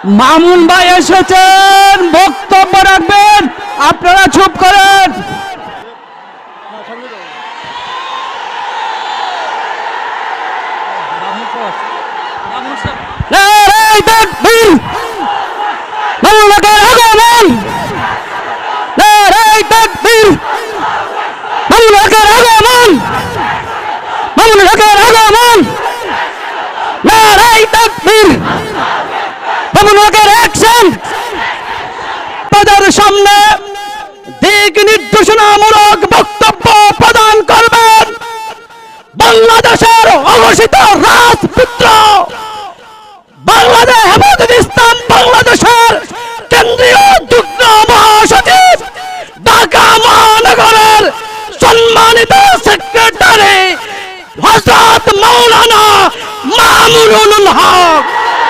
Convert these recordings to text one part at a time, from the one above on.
মামুন ভাই এসেছেন, বক্তব্য রাখবেন, আপনারা চুপ করেন। নারায়ে তাকবীর, মামুন হকের আগমন, নারায়ে তাকবীর, মামুন হকের আগমন, মামুন হকের আগমন, নারায়ে তাকবীর, মামুন হকের অ্যাকশন। তাদের সামনে দিক নির্দেশনামূলক বক্তব্য প্রদান করবেন বাংলাদেশের অঘোষিত রাজপুত্র, বাংলাদেশ হেফাজত ইসলাম বাংলাদেশের কেন্দ্রীয় যুগ্ম মহাসচিব, ঢাকা মহানগরের সম্মানিত সেক্রেটারি হযরত মাওলানা মামুনুল হক,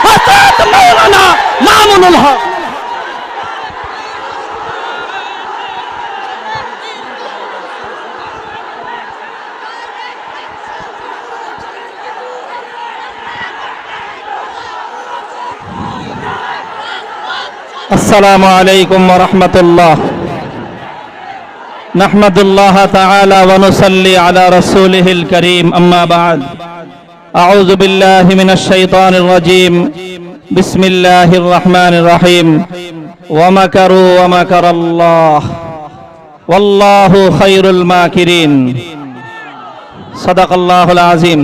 হযরত মাওলানা মামুনুল হক। السلام عليكم ورحمة الله. نحمد الله تعالى ونصلي على رسوله الكريم. أما بعد، أعوذ بالله من الشيطان الرجيم. بسم الله الرحمن الرحيم. ومكروا ومكر الله والله خير الماكرين. صدق الله العظيم.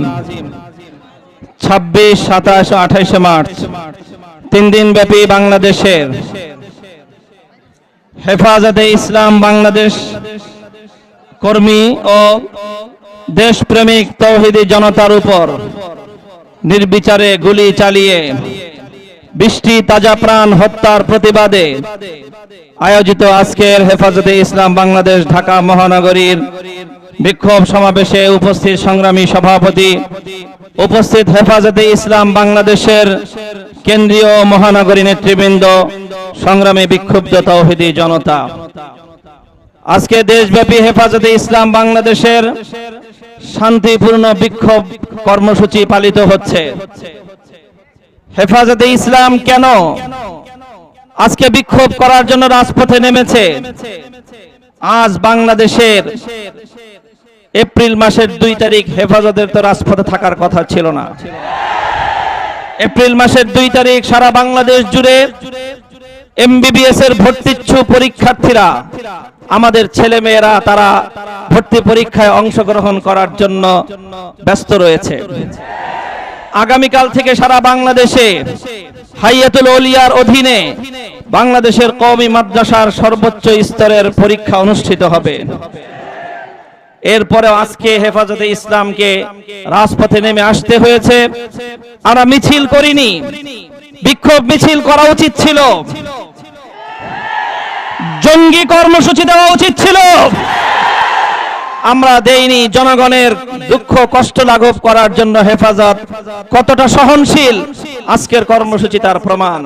26, 27, 28 মার্চ 3 দিন ব্যাপী বাংলাদেশের হেফাজতে ইসলাম বাংলাদেশ কর্মী ও দেশপ্রেমিক তৌহিদি জনতার উপর নির্বিচারে গুলি চালিয়ে বৃষ্টি তাজা প্রাণ হত্যার প্রতিবাদে আয়োজিত আজকের হেফাজতে ইসলাম বাংলাদেশ ঢাকা মহানগরীর বিক্ষোভ সমাবেশে উপস্থিত সংগ্রামী সভাপতি, উপস্থিত হেফাজতে ইসলাম বাংলাদেশের কেন্দ্রীয় মহানগরী নেতৃবৃন্দ, সংগ্রামী বিক্ষুব্ধ তৌহিদি জনতা, আজকে দেশব্যাপী হেফাজতে ইসলাম বাংলাদেশের শান্তিপূর্ণ বিক্ষোভ কর্মসূচি পালিত হচ্ছে। হেফাজতে ইসলাম কেন আজকে বিক্ষোভ করার জন্য রাজপথে নেমেছে? আজ বাংলাদেশের এপ্রিল মাসের 2 তারিখ হেফাজতের তো রাজপথে থাকার কথা ছিল না। এপ্রিল মাসের 2 তারিখ সারা বাংলাদেশ জুড়ে এমবিবিএস এর ভর্তিচ্ছু পরীক্ষার্থীরা, আমাদের ছেলে মেয়েরা তারা ভর্তি পরীক্ষায় অংশগ্রহণ করার জন্য ব্যস্ত রয়েছে। আগামীকাল থেকে সারা বাংলাদেশে হাইয়াতুল আউলিয়ার অধীনে বাংলাদেশের কওমি মাদ্রাসার সর্বোচ্চ স্তরের পরীক্ষা অনুষ্ঠিত হবে। এরপরে আজকে হেফাজতে ইসলামকে রাজপথে নেমে আসতে হয়েছে। আমরা মিছিল করিনি, বিক্ষোভ মিছিল করা উচিত ছিল, জঙ্গি কর্মসূচি দেওয়া উচিত ছিল, আমরা দেইনি। জনগণের দুঃখ কষ্ট লাঘব করার জন্য হেফাজত কতটা সহনশীল আজকের কর্মসূচি তার প্রমাণ।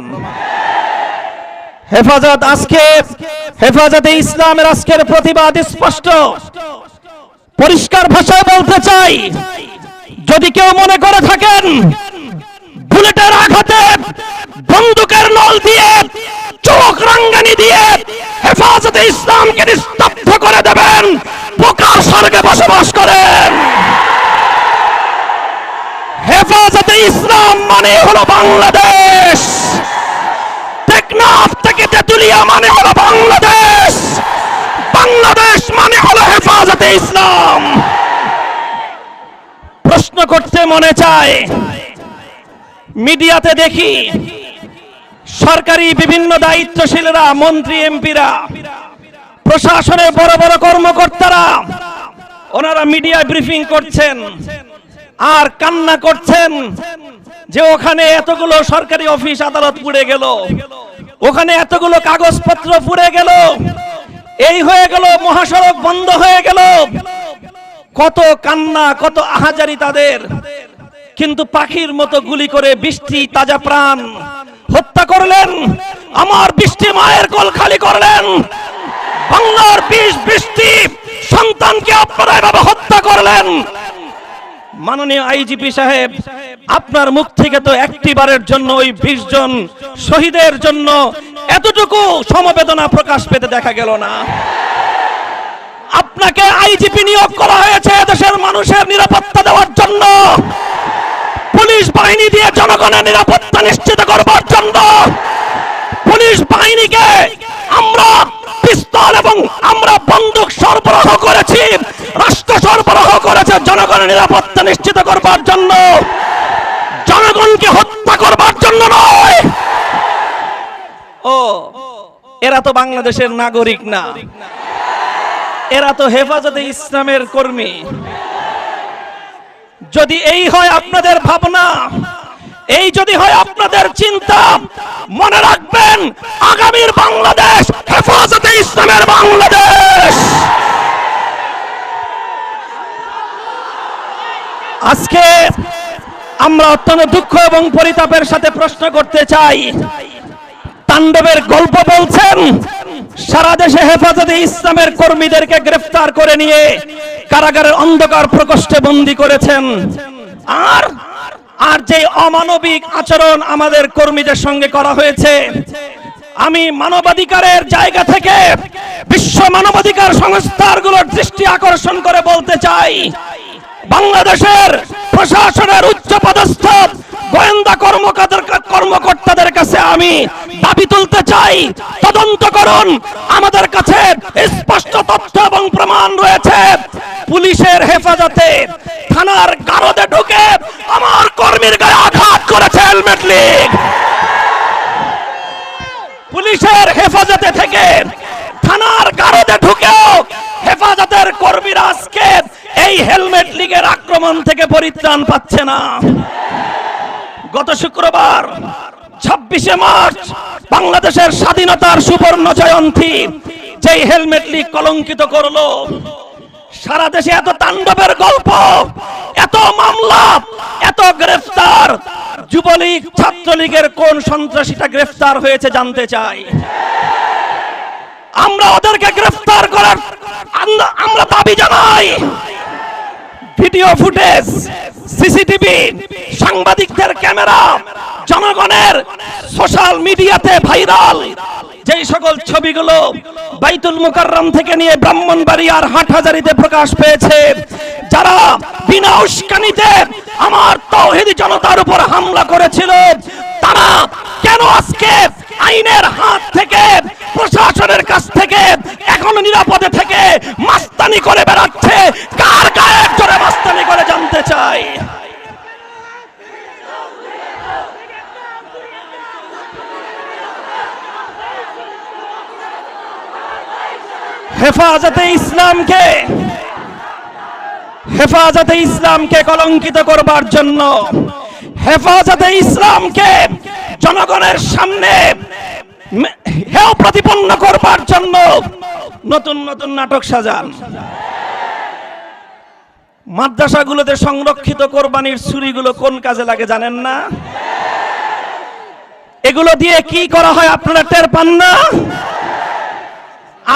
হেফাজত আজকে হেফাজতে ইসলামের আজকের প্রতিবাদ স্পষ্ট, পরিষ্কার ভাষায় বলতে চাই, যদি কেউ মনে করে থাকেন বুলেটের আঘাতে, বন্দুকের নল দিয়ে, চোখ রাঙ্গানি দিয়ে হেফাজতে ইসলামকে নিস্তব্ধ করে দেবেন, পোকার স্বর্গে বসবাস করেন। হেফাজতে ইসলাম মানে হলো বাংলাদেশ, টেকনাফ থেকে তেতুলিয়া মানে হলো বাংলাদেশ, বাংলাদেশ মানে হলো হেফাজতে ইসলাম। প্রশ্ন করতে মনে চায়, মিডিয়াতে দেখি সরকারি বিভিন্ন দায়িত্বশীলরা, মন্ত্রী এমপিরা, প্রশাসনের বড় বড় কর্মকর্তারা, ওনারা মিডিয়ায় ব্রিফিং করছেন আর কান্না করছেন যে ওখানে এতগুলো সরকারি অফিস আদালত পুড়ে গেল, ওখানে এতগুলো কাগজপত্র পুড়ে গেল, এই হয়ে গেল, মহাসড়ক বন্ধ হয়ে গেল। কত কান্না, কত আহাজারি তাদের, কিন্তু পাখির মতো গুলি করে বৃষ্টি তাজা প্রাণ হত্যা করলেন। আমার বৃষ্টি মায়ের কোল খালি করলেন। বাংলার 20 বৃষ্টি সন্তানকে আপনারা এভাবে হত্যা করলেন। মাননীয় আইজিপি সাহেব, আপনার মুখ থেকে তো একটিবারের জন্য ওই 20 জন শহীদের জন্য এতটুকু সমবেদনা প্রকাশ পেতে দেখা গেল না। আপনাকে আইজিপি নিয়োগ করা হয়েছে দেশের মানুষের নিরাপত্তা দেওয়ার জন্য, পুলিশ বাহিনী দিয়ে জনগণের নিরাপত্তা নিশ্চিত করবার জন্য। পুলিশ বাহিনীকে আমরা পিস্তল এবং আমরা বন্দুক সরবরাহ করেছি, রাষ্ট্র সরবরাহ করেছে জনগণের নিরাপত্তা নিশ্চিত করবার জন্য, জনগণকে হত্যা করবার জন্য নয়। ও এরা তো বাংলাদেশের নাগরিক না, এরা তো হেফাজতে ইসলামের কর্মী। যদি এই হয় আপনাদের ভাবনা, এই যদি হয় আপনাদের চিন্তা, মনে রাখবেন আগামীর বাংলাদেশ হেফাজতে ইসলামের বাংলাদেশ। আজকে আমরা অত্যন্ত দুঃখ এবং পরিতাপের সাথে প্রশ্ন করতে চাই, তাণ্ডবের গল্প বলছেন, সারা দেশে হেফাজতে ইসলামের কর্মীদেরকে গ্রেফতার করে নিয়ে কারাগারের অন্ধকার প্রকোষ্ঠে বন্দী করেছেন, আর যে অমানবিক আচরণ আমাদের কর্মীদের সঙ্গে করা হয়েছে, আমি মানবাধিকারের জায়গা থেকে বিশ্ব মানবাধিকার সংস্থাগুলোর দৃষ্টি আকর্ষণ করে বলতে চাই, বাংলাদেশের প্রশাসনের উচ্চপদস্থ গোয়েন্দা কর্মকর্তাদের কাছে আমি দাবি তুলতে চাই, তদন্ত করুন। আমাদের কাছে স্পষ্ট তথ্য এবং প্রমাণ রয়েছে, পুলিশের হেফাজতে থানার গারদে ঢুকে আমার কর্মীর গায়ে আঘাত করেছে হেলমেট লীগ। পুলিশের হেফাজতে থেকে থানার গারদে ঢুকেও হেফাজতের কর্মীরা আজকে এই হেলমেট লীগের আক্রমণ থেকে পরিত্রাণ পাচ্ছে না। গত শুক্রবার 26শে মার্চ বাংলাদেশের স্বাধীনতার সুবর্ণ জয়ন্তী যেই হেলমেট লীগ কলঙ্কিত করলো, সারা দেশে এত তাণ্ডবের গল্প, এত মামলা, এত গ্রেফতার, যুবলীগ ছাত্রলীগের কোন সন্ত্রাসীটা গ্রেফতার হয়েছে জানতে চাই। আমরা ওদেরকে গ্রেফতার করার আমরা দাবি জানাই। ভিডিও ফুটেজ, সিসিটিভি, সাংবাদিকদের ক্যামেরা, জনগণের সোশ্যাল মিডিয়াতে ভাইরাল যেই সকল ছবিগুলো বাইতুল মুকাররম থেকে নিয়ে ব্রাহ্মণবাড়িয়ার হাটহাজারীতে প্রকাশ পেয়েছে, যারা বিনা উস্কানিতে আমার তাওহীদি জনতার উপর হামলা করেছিল, তারা কেন আজকে আইনের হাত থেকে, প্রশাসনের কাছ থেকে এখনো নিরাপদে থেকে মাস্তানি করে বেড়াচ্ছে? কার গায়ে জোরে মাস্তানি করে জানতে চাই। হেফাজতে ইসলামকে কলঙ্কিত করবার জন্য, হেফাজতে ইসলামকে জনগণের সামনে হেয় প্রতিপন্ন করবার জন্য নতুন নতুন নাটক সাজান। মাদ্রাসাগুলোতে সংরক্ষিত কোরবানির ছুরিগুলো কোন কাজে লাগে জানেন না? এগুলো দিয়ে কি করা হয় আপনারা টের পান না?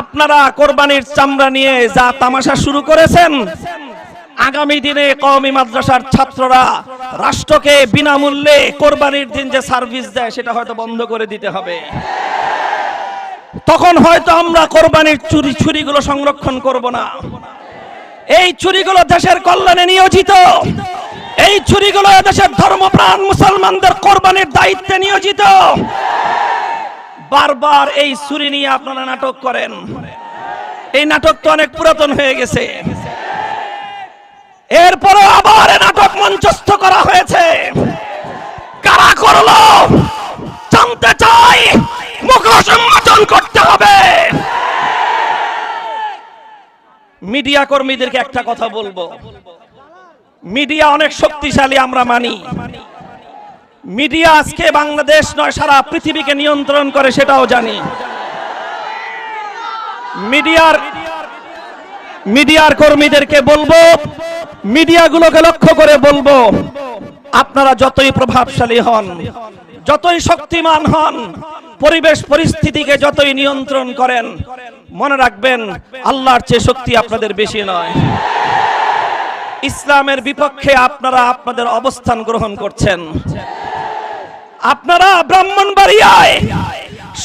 আপনারা কোরবানির চামড়া নিয়ে যা তামাশা শুরু করেছেন, আগামী দিনে কওমি মাদ্রাসার ছাত্ররা রাষ্ট্রকে বিনামূল্যে কোরবানির দিন যে সার্ভিস দেয় সেটা হয়তো বন্ধ করে দিতে হবে। তখন হয়তো আমরা কোরবানির ছুরিগুলো সংরক্ষণ করব না। এই ছুরিগুলো দেশের কল্যাণে নিয়োজিত, এই ছুরিগুলো দেশের ধর্মপ্রাণ মুসলমানদের কোরবানির দায়িত্বে নিয়োজিত। বারবার এই ছুরি নিয়ে আপনারা নাটক করেন, এই নাটক তো অনেক পুরাতন হয়ে গেছে। এরপরে আবার নাটক মঞ্চস্থ করা হয়েছে, কারা করলো জানতে চাই, মুখোশ উন্মোচন করতে হবে। মিডিয়া কর্মীদেরকে একটা কথা বলবো, মিডিয়া অনেক শক্তিশালী আমরা মানি, মিডিয়া আজকে বাংলাদেশ নয় সারা পৃথিবীকে নিয়ন্ত্রণ করে সেটাও জানি। মিডিয়ার কর্মীদেরকে বলবো, মিডিয়াগুলোকে লক্ষ্য করে বলবো, আপনারা যতই প্রভাবশালী হন, যতই শক্তিমান হন, পরিবেশ পরিস্থিতিকে যতই নিয়ন্ত্রণ করেন, মনে রাখবেন আল্লাহর চেয়ে শক্তি আপনাদের বেশি নয়। ইসলামের বিপক্ষে আপনারা আপনাদের অবস্থান গ্রহণ করছেন। আপনারা ব্রাহ্মণবাড়িয়ায়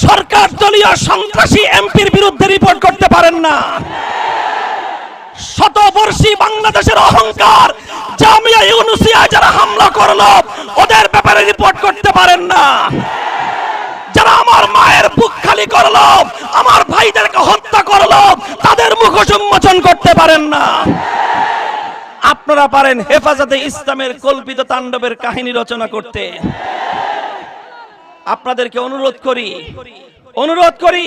সরকার দলীয় সন্ত্রাসী এমপির বিরুদ্ধে রিপোর্ট করতে পারেন না। শতবর্ষী বাংলাদেশের অহংকার জামিয়া ইউনুসিয়া যারা হামলা করলো ওদের ব্যাপারে রিপোর্ট করতে পারেন না। যারা আমার মায়ের বুক খালি করলো, আমার ভাইদেরকে হত্যা করলো, তাদের মুখ উন্মোচন করতে পারেন না। আপনারা পারেন হেফাজতে ইসলামের কল্পিত তাণ্ডবের কাহিনী রচনা করতে। আপনাদেরকে অনুরোধ করি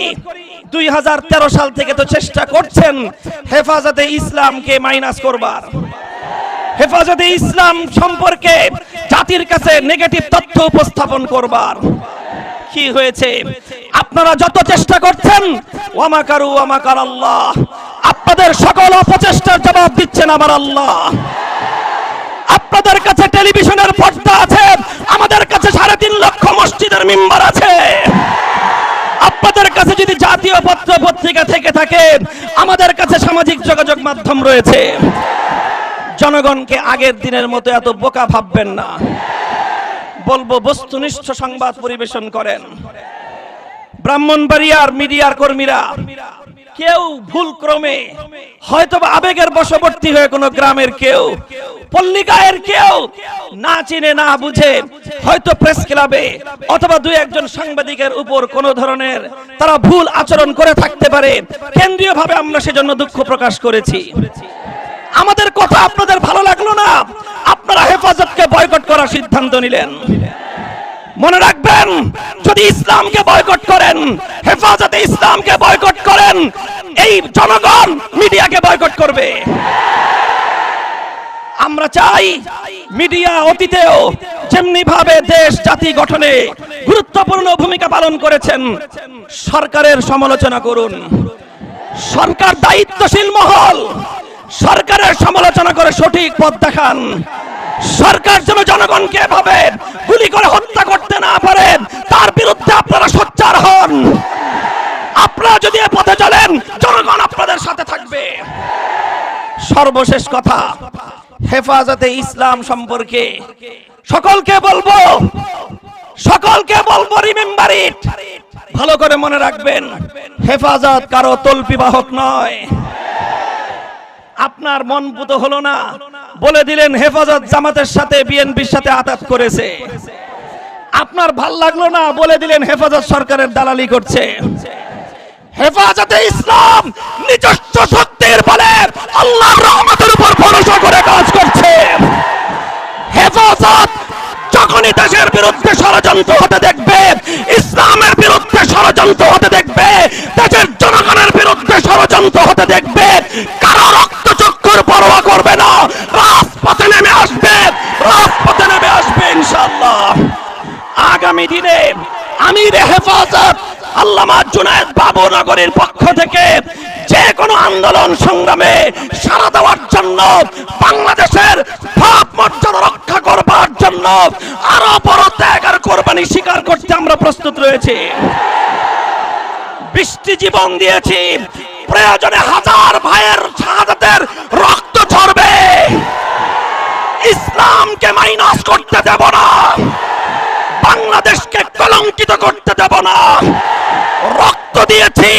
2013 সাল থেকে তো চেষ্টা করছেন হেফাজতে ইসলামকে মাইনাস করবার, হেফাজতে ইসলাম সম্পর্কে জাতির কাছে নেগেটিভ তথ্য উপস্থাপন করবার। কি হয়েছে? আপনারা যত চেষ্টা করছেন ওয়ামাকারু ওয়ামাকার আল্লাহ, আপনাদের সকল অপচেষ্টার জবাব দিচ্ছেন আমার আল্লাহ। আপনাদের কাছে টেলিভিশনের পর্দা আছে, আমাদের কাছে 3.5 লক্ষ মসজিদের মিম্বার আছে। আপনাদের কাছে যদি জাতীয় পত্র পত্রিকা থেকে থাকে, আমাদের কাছে সামাজিক যোগাযোগ মাধ্যম রয়েছে। জনগণকে আগের দিনের মতো এত বোকা ভাববেন না। বলবো বস্তুনিষ্ঠ সংবাদ পরিবেশন করেন। ব্রাহ্মণবাড়িয়ার মিডিয়ার কর্মীরা কেউ ভুলক্রমে হয়তোবা আবেগের বশবর্তী হয়ে কোনো গ্রামের কেউ, পল্লিগায়ের কেউ না চিনে না বুঝে হয়তো প্রেস ক্লাবে অথবা 2-1 জন সাংবাদিকের উপর কোনো ধরনের তারা ভুল আচরণ করে থাকতে পারে। কেন্দ্রীয়ভাবে আমরা সেজন্য দুঃখ প্রকাশ করেছি। আমাদের কথা আপনাদের ভালো লাগলো না, আপনারা হেফাজতকে বয়কট করার সিদ্ধান্ত নিলেন। মনে রাখবেন, যদি ইসলামকে বয়কট করেন, হেফাজতে ইসলামকে বয়কট করেন, এই জনগণ মিডিয়াকে বয়কট করবে। আমরা চাই মিডিয়া অতীতেও যেমনি ভাবে দেশ জাতি গঠনে গুরুত্বপূর্ণ ভূমিকা পালন করেছেন, সরকারের সমালোচনা করুন। সরকার দায়িত্বশীল মহল, সরকারের সমালোচনা করে সঠিক পথ দেখান। সরকার যেন জনগণকে এভাবে গুলি করে হত্যা করতে না পারে, তার বিরুদ্ধে আপনারা সোচ্চার হন। আপনারা যদি এ পথে চলেন, জনগণ আপনাদের সাথে থাকবে। সর্বশেষ কথা, হেফাজতে ইসলাম সম্পর্কে সকলকে বলবো রিমেম্বার ইট, ভালো করে মনে রাখবেন, হেফাজত কারো তল্পিবাহক নয়। আপনার মন পুত হলো না, বলে দিলেন হেফাজত জামাতের সাথে বিএনপির সাথে আতাত করেছে। আপনার ভাল লাগলো না, বলে দিলেন হেফাজত সরকারের দালালি করছে। হেফাজতে ইসলাম নিজস্ব শক্তির বলে আল্লাহর রহমতের উপর ভরসা করে কাজ করছে। হেফাজত যখনই দেশের বিরুদ্ধে ষড়যন্ত্র হতে দেখবে, ইসলামের বিরুদ্ধে ষড়যন্ত্র হতে দেখবে, দেশের জনগণের বিরুদ্ধে ষড়যন্ত্র হতে দেখবে, কারো রক্তচক্ষুর পরোয়া করবে না, রাজপথে নেমে আসবে ইনশাআল্লাহ। আগামী দিনে আমির হেফাজত আল্লামা জুনায়েদ বাবুনগরীর পক্ষ থেকে যে কোনো আন্দোলন সংগ্রামে সাড়া দেওয়ার জন্য, বাংলাদেশের ভাবমর্যাদা রক্ষা করবার জন্য আরো বড় ত্যাগ আর কোরবানি স্বীকার করতে আমরা প্রস্তুত রয়েছি। বৃষ্টি জীবন দিয়েছি, প্রয়োজনে 1000 ভাইয়ের শাহাদাতের রক্ত ঝরবে। ইসলামকে মাইনাস করতে দেব না, বাংলাদেশকে কলঙ্কিত করতে দেব না। রক্ত দিয়েছি,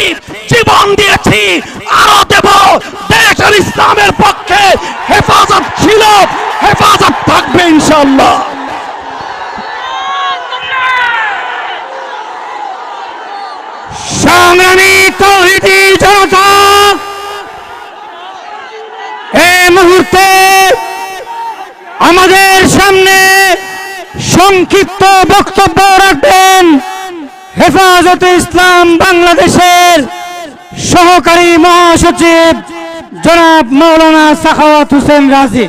জীবন দিয়েছি, আরো দেব। দেশের ইসলামের পক্ষে হেফাজত ছিল, হেফাজত থাকবে ইনশাআল্লাহ। সংগ্রামী তৌহিদি জনতা, এই মুহূর্তে আমাদের সামনে সংক্ষিপ্ত বক্তব্য রাখবেন হেফাজতে ইসলাম বাংলাদেশের সহকারী মহাসচিব জনাব মাওলানা সাখাওয়াত হোসেন রাজি।